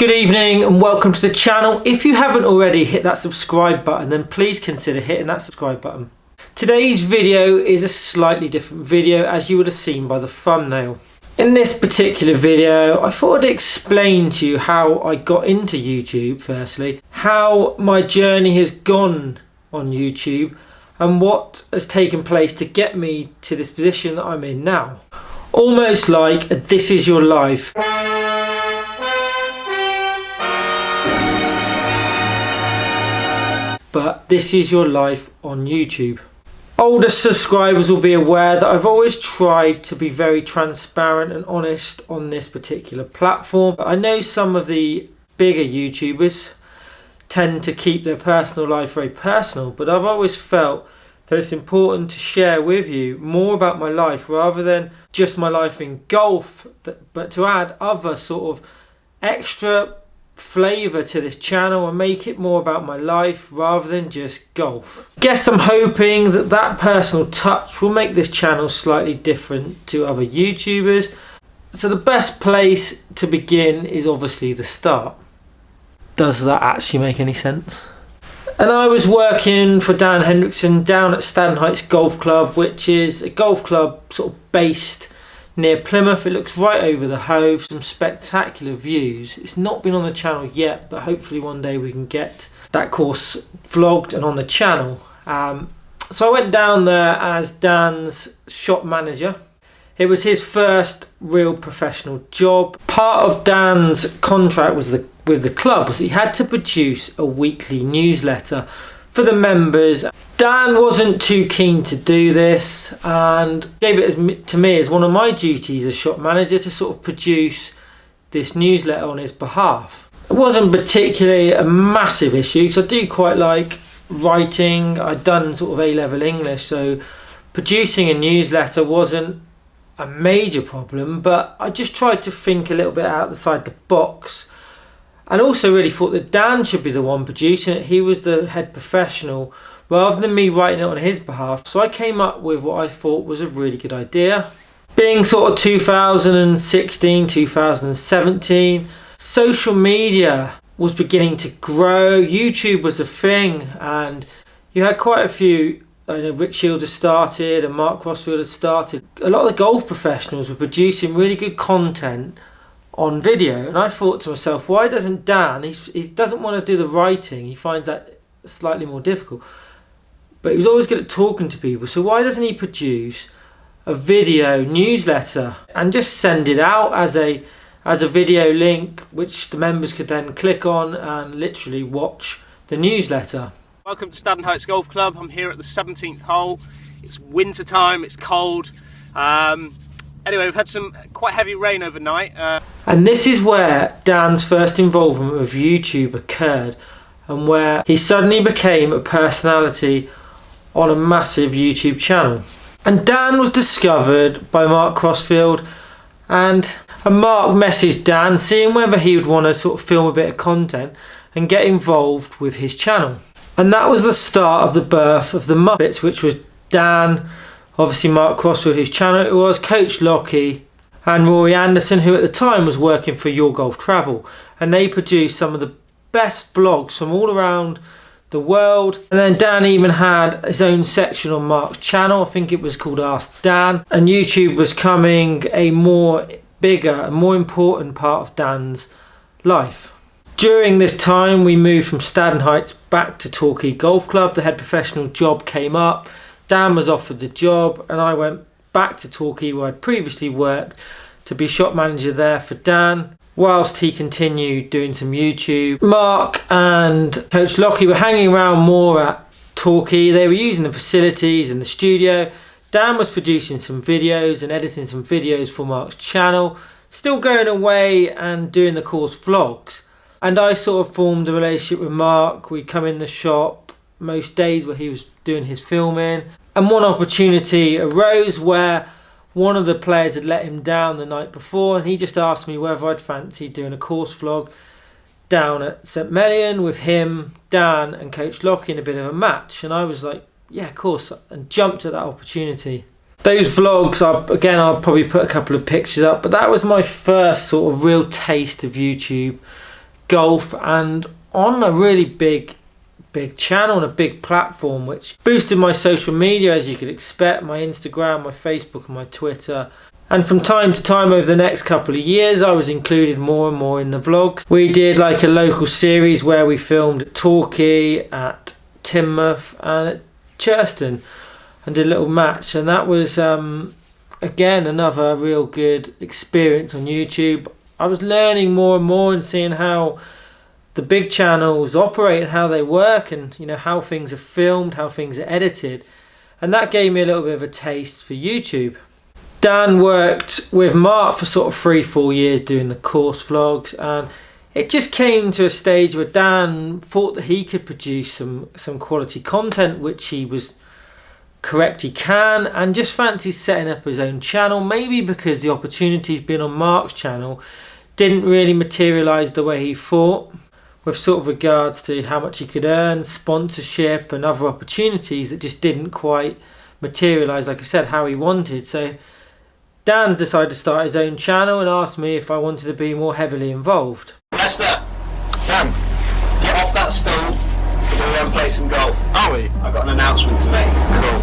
good evening and welcome to the channel. If you haven't already hit that subscribe button, then please consider hitting that subscribe button. Today's video is a slightly different video, as you would have seen by the thumbnail. In this particular video, I thought I'd explain to you how I got into YouTube firstly, how my journey has gone on YouTube and what has taken place to get me to this position that I'm in now. Almost like this is your life. But this is your life on YouTube. Older subscribers will be aware that I've always tried to be very transparent and honest on this particular platform. I know some of the bigger YouTubers tend to keep their personal life very personal, but I've always felt that it's important to share with you more about my life rather than just my life in golf, but to add other sort of extra flavour to this channel and make it more about my life rather than just golf. Guess I'm hoping that that personal touch will make this channel slightly different to other YouTubers. So the best place to begin is obviously the start. Does that actually make any sense? And I was working for Dan Hendriksen down at Staden Heights Golf Club, which is a golf club sort of based near Plymouth. It looks right over the Hove, some spectacular views. It's not been on the channel yet, but hopefully one day we can get that course vlogged and on the channel. So I went down there as Dan's shop manager. It was his first real professional job. Part of Dan's contract with the club was he had to produce a weekly newsletter for the members. Dan wasn't too keen to do this and gave it to me as one of my duties as shop manager to sort of produce this newsletter on his behalf. It wasn't particularly a massive issue because I do quite like writing. I'd done sort of A-level English, so producing a newsletter wasn't a major problem, but I just tried to think a little bit outside the box and also really thought that Dan should be the one producing it. He was the head professional rather than me writing it on his behalf. So I came up with what I thought was a really good idea. Being sort of 2016, 2017, social media was beginning to grow. YouTube was a thing and you had quite a few, Rick Shields had started and Mark CROSSFIELDS had started. A lot of the golf professionals were producing really good content on video, and I thought to myself, why doesn't Dan, he doesn't want to do the writing, he finds that slightly more difficult, but he was always good at talking to people, so why doesn't he produce a video newsletter and just send it out as a video link which the members could then click on and literally watch the newsletter. Welcome to Staden Heights Golf Club. I'm here at the 17th hole. It's winter time, it's cold. Anyway, we've had some quite heavy rain overnight. And this is where Dan's first involvement with YouTube occurred and where he suddenly became a personality on a massive YouTube channel. And Dan was discovered by Mark CROSSFIELDS and Mark messaged Dan seeing whether he would want to sort of film a bit of content and get involved with his channel. And that was the start of the birth of the Muppets, which was Dan, obviously Mark CROSSFIELDS, whose channel it was, Coach Lockie and Rory Anderson, who at the time was working for Your Golf Travel, and they produced some of the best vlogs from all around the world. And then Dan even had his own section on Mark's channel. I think it was called Ask Dan, and YouTube was becoming a more bigger and more important part of Dan's life. During this time we moved from Staden Heights back to Torquay Golf Club. The head professional job came up, Dan was offered the job and I went back to Torquay where I'd previously worked to be shop manager there for Dan whilst he continued doing some YouTube. Mark and Coach Lockie were hanging around more at Torquay. They were using the facilities and the studio. Dan was producing some videos and editing some videos for Mark's channel, still going away and doing the course vlogs. And I sort of formed a relationship with Mark. We'd come in the shop most days where he was doing his filming. And one opportunity arose where one of the players had let him down the night before and he just asked me whether I'd fancy doing a course vlog down at St Melian with him, Dan and Coach Lockie in a bit of a match. And I was like, yeah, of course, and jumped at that opportunity. Those vlogs, I'll probably put a couple of pictures up, but that was my first sort of real taste of YouTube. golf, and on a really big channel and a big platform, which boosted my social media, as you could expect, my Instagram, my Facebook and my Twitter. And from time to time over the next couple of years, I was included more and more in the vlogs. We did like a local series where we filmed at Torquay, at Teignmouth and at Churston, and did a little match. And that was again another real good experience on YouTube. I was learning more and more and seeing how the big channels operate and how they work, and you know how things are filmed, how things are edited, and that gave me a little bit of a taste for YouTube. Dan worked with Mark for sort of 3-4 years doing the course vlogs, and it just came to a stage where Dan thought that he could produce some quality content, which he was correct he can, and just fancied setting up his own channel, maybe because the opportunities being on Mark's channel didn't really materialise the way he thought, with sort of regards to how much he could earn, sponsorship and other opportunities that just didn't quite materialise, like I said, how he wanted. So Dan decided to start his own channel and asked me if I wanted to be more heavily involved. Lester, Dan, get off that stool. We're going to play some golf. Are we? I've got an announcement to make. Cool.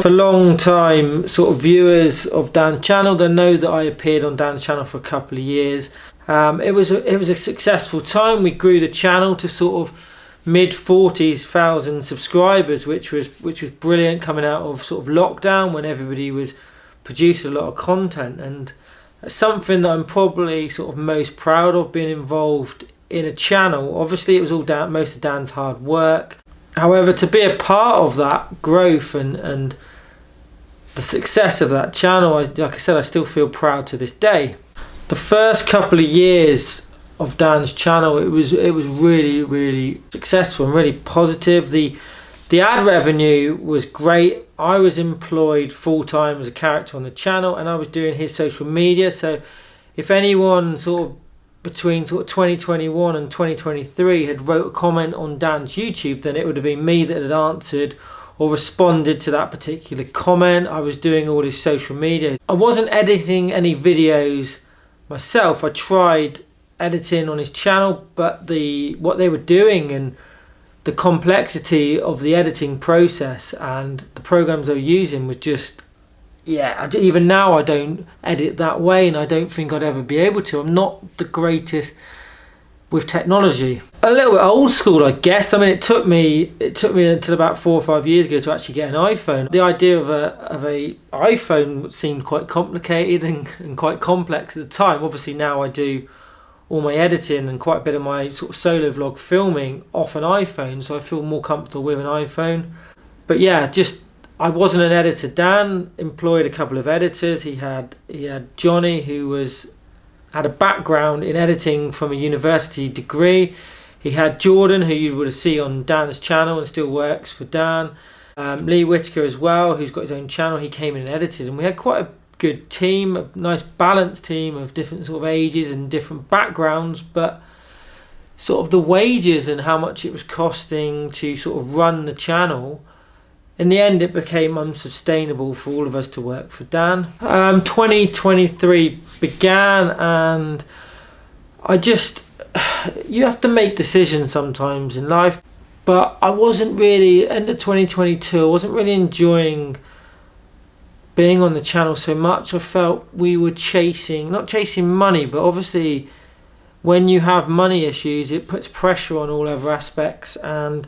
For long time sort of viewers of Dan's channel, they know that I appeared on Dan's channel for a couple of years. It was a successful time. We grew the channel to sort of mid-40,000 subscribers, which was brilliant, coming out of sort of lockdown when everybody was producing a lot of content, and something that I'm probably sort of most proud of, being involved in a channel. Obviously it was all most of Dan's hard work. However, to be a part of that growth and the success of that channel, like I said, I still feel proud to this day. The first couple of years of Dan's channel, it was really successful and really positive. The ad revenue was great. I was employed full-time as a character on the channel, and I was doing his social media. So if anyone sort of between sort of 2021 and 2023 had wrote a comment on Dan's YouTube, then it would have been me that had answered or responded to that particular comment. I was doing all his social media. I wasn't editing any videos myself. I tried editing on his channel, but what they were doing and the complexity of the editing process and the programs they were using was just, yeah, even now I don't edit that way, and I don't think I'd ever be able to. I'm not the greatest with technology. A little bit old school, I guess. I mean, it took me until about 4 or 5 years ago to actually get an iPhone. The idea of a iPhone seemed quite complicated and quite complex at the time. Obviously now I do all my editing and quite a bit of my sort of solo vlog filming off an iPhone, so I feel more comfortable with an iPhone. But yeah, just I wasn't an editor. Dan employed a couple of editors. He had Johnny, who had a background in editing from a university degree. He had Jordan, who you would see on Dan's channel and still works for Dan. Lee Whitaker as well, who's got his own channel. He came in and edited, and we had quite a good team, a nice balanced team of different sort of ages and different backgrounds, but sort of the wages and how much it was costing to sort of run the channel, in the end it became unsustainable for all of us to work for Dan. 2023 began, and you have to make decisions sometimes in life, but I wasn't really, end of 2022, I wasn't really enjoying being on the channel so much. I felt we were not chasing money, but obviously when you have money issues, it puts pressure on all other aspects, and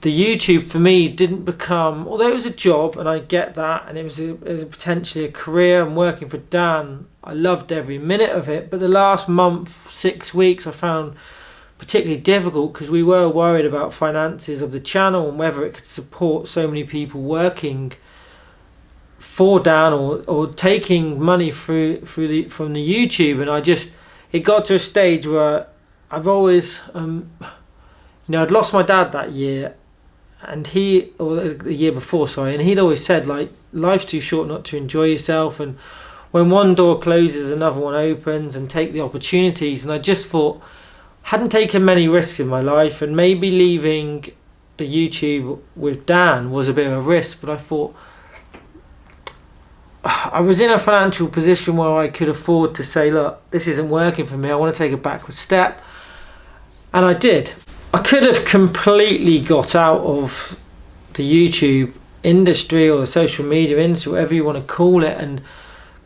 the YouTube for me didn't become, although it was a job and I get that, and it was potentially a career and working for Dan, I loved every minute of it, but the last month, 6 weeks, I found particularly difficult because we were worried about finances of the channel and whether it could support so many people working for Dan or taking money from the YouTube. And it got to a stage where I've always I'd lost my dad that year, and the year before, sorry, and he'd always said, like, life's too short not to enjoy yourself, and when one door closes another one opens, and take the opportunities. And I just thought, hadn't taken many risks in my life, and maybe leaving the YouTube with Dan was a bit of a risk, but I thought I was in a financial position where I could afford to say, look, this isn't working for me, I want to take a backward step. And I did. I could have completely got out of the YouTube industry or the social media industry, whatever you want to call it, and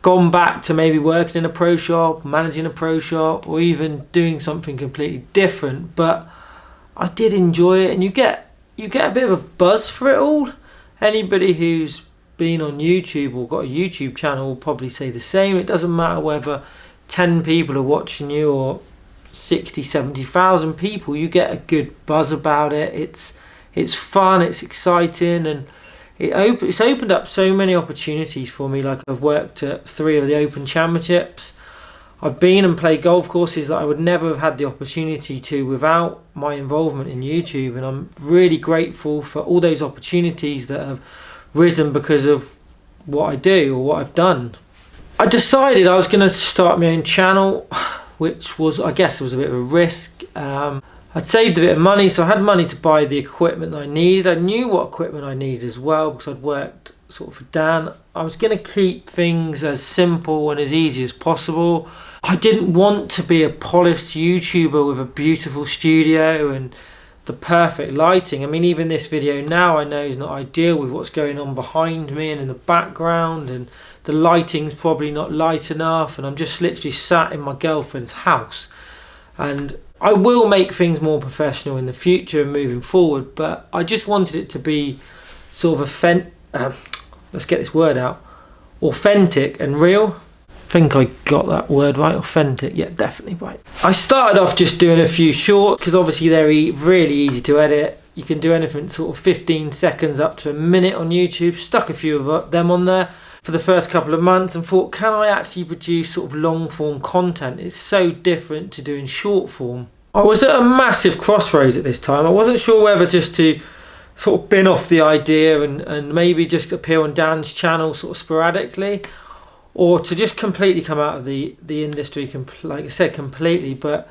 gone back to maybe working in a pro shop, managing a pro shop, or even doing something completely different. But I did enjoy it, and you get a bit of a buzz for it all. Anybody who's been on YouTube or got a YouTube channel will probably say the same. It doesn't matter whether 10 people are watching you or 60, 70,000 people, you get a good buzz about it. It's fun, it's exciting, and it's opened up so many opportunities for me. Like, I've worked at 3 of the Open Championships. I've been and played golf courses that I would never have had the opportunity to without my involvement in YouTube, and I'm really grateful for all those opportunities that have risen because of what I do or what I've done. I decided I was going to start my own channel, which was, I guess, it was a bit of a risk. I'd saved a bit of money, so I had money to buy the equipment that I needed. I knew what equipment I needed as well because I'd worked sort of for Dan. I was going to keep things as simple and as easy as possible. I didn't want to be a polished YouTuber with a beautiful studio and the perfect lighting. I mean, even this video now I know is not ideal with what's going on behind me and in the background, and the lighting's probably not light enough, and I'm just literally sat in my girlfriend's house. And I will make things more professional in the future and moving forward, but I just wanted it to be sort of let's get this word out, authentic and real. I think I got that word right, authentic, yeah, definitely right. I started off just doing a few shorts because obviously they're really easy to edit. You can do anything sort of 15 seconds up to a minute on YouTube. Stuck a few of them on there for the first couple of months and thought, can I actually produce sort of long form content? It's so different to doing short form. I was at a massive crossroads at this time. I wasn't sure whether just to sort of bin off the idea and maybe just appear on Dan's channel sort of sporadically, or to just completely come out of the industry, like I said, completely. But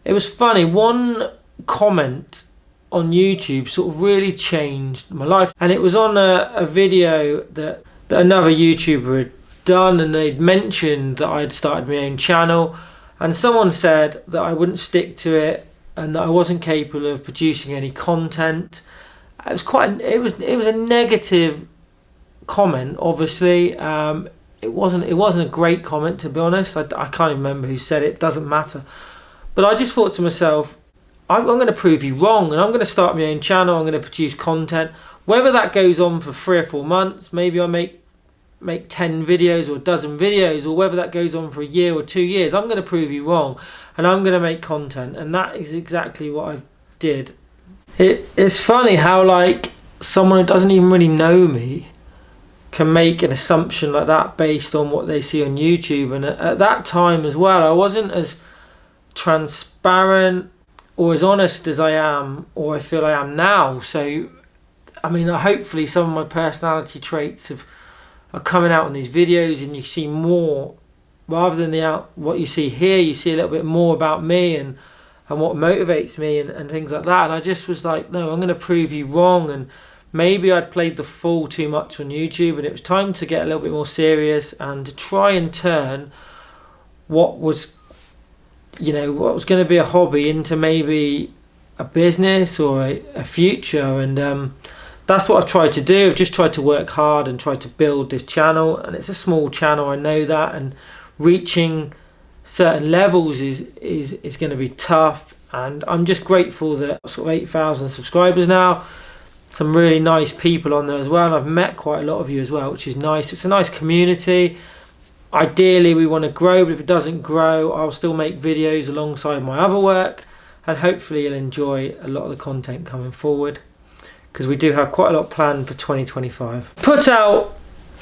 it was funny, one comment on YouTube sort of really changed my life, and it was on a video that another YouTuber had done, and they'd mentioned that I'd started my own channel, and someone said that I wouldn't stick to it and that I wasn't capable of producing any content. It was a negative comment, obviously. It wasn't a great comment, to be honest. I can't even remember who said it, doesn't matter. But I just thought to myself, I'm going to prove you wrong, and I'm going to start my own channel. I'm going to produce content. Whether that goes on for 3 or 4 months, maybe I make 10 videos or a dozen videos, or whether that goes on for a year or 2 years, I'm going to prove you wrong, and I'm going to make content. And that is exactly what I did. It's funny how, like, someone who doesn't even really know me can make an assumption like that based on what they see on YouTube. And at that time as well, I wasn't as transparent or as honest as I am, or I feel I am now. So I mean, hopefully some of my personality traits are coming out on these videos, and you see more, rather than what you see here, you see a little bit more about me and what motivates me and things like that. And I just was like, no, I'm going to prove you wrong. And maybe I'd played the fool too much on YouTube, and it was time to get a little bit more serious and to try and turn what was going to be a hobby into maybe a business or a future. And that's what I've tried to do. I've just tried to work hard and tried to build this channel, and it's a small channel, I know that, and reaching certain levels is going to be tough. And I'm just grateful that sort of 8,000 subscribers now, some really nice people on there as well, and I've met quite a lot of you as well, which is nice. It's a nice community. Ideally we want to grow, but if it doesn't grow, I'll still make videos alongside my other work, and hopefully you'll enjoy a lot of the content coming forward, because we do have quite a lot planned for 2025. Put out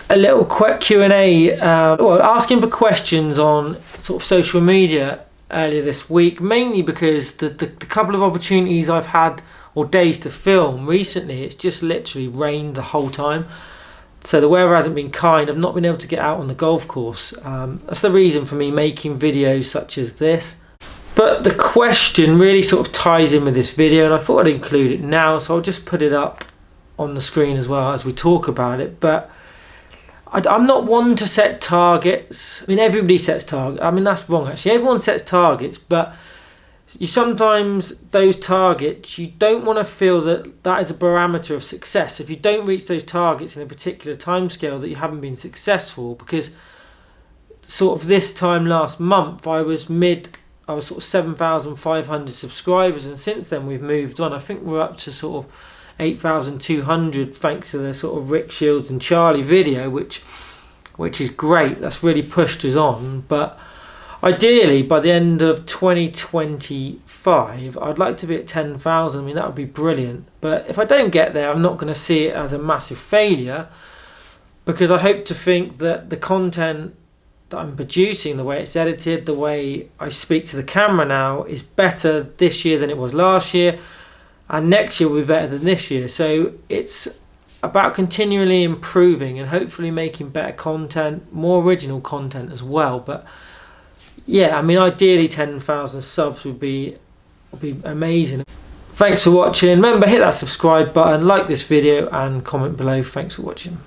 a little quick Q&A, asking for questions on sort of social media earlier this week, mainly because the couple of opportunities I've had, or days to film recently, it's just literally rained the whole time. So the weather hasn't been kind. I've not been able to get out on the golf course. That's the reason for me making videos such as this. But the question really sort of ties in with this video, and I thought I'd include it now, so I'll just put it up on the screen as well as we talk about it. But I'm not one to set targets. I mean, everybody sets targets. I mean, that's wrong actually. Everyone sets targets, but you sometimes, those targets, you don't want to feel that that is a parameter of success. If you don't reach those targets in a particular timescale, that you haven't been successful. Because sort of this time last month, I was sort of 7,500 subscribers, and since then we've moved on. I think we're up to sort of 8,200 thanks to the sort of Rick Shields and Charlie video, which is great. That's really pushed us on. But ideally, by the end of 2025, I'd like to be at 10,000. I mean, that would be brilliant. But if I don't get there, I'm not going to see it as a massive failure, because I hope to think that the content that I'm producing, the way it's edited, the way I speak to the camera now, is better this year than it was last year, and next year will be better than this year. So it's about continually improving and hopefully making better content, more original content as well. But yeah, I mean, ideally 10,000 subs would be amazing. Thanks for watching. Remember, hit that subscribe button, like this video and comment below. Thanks for watching.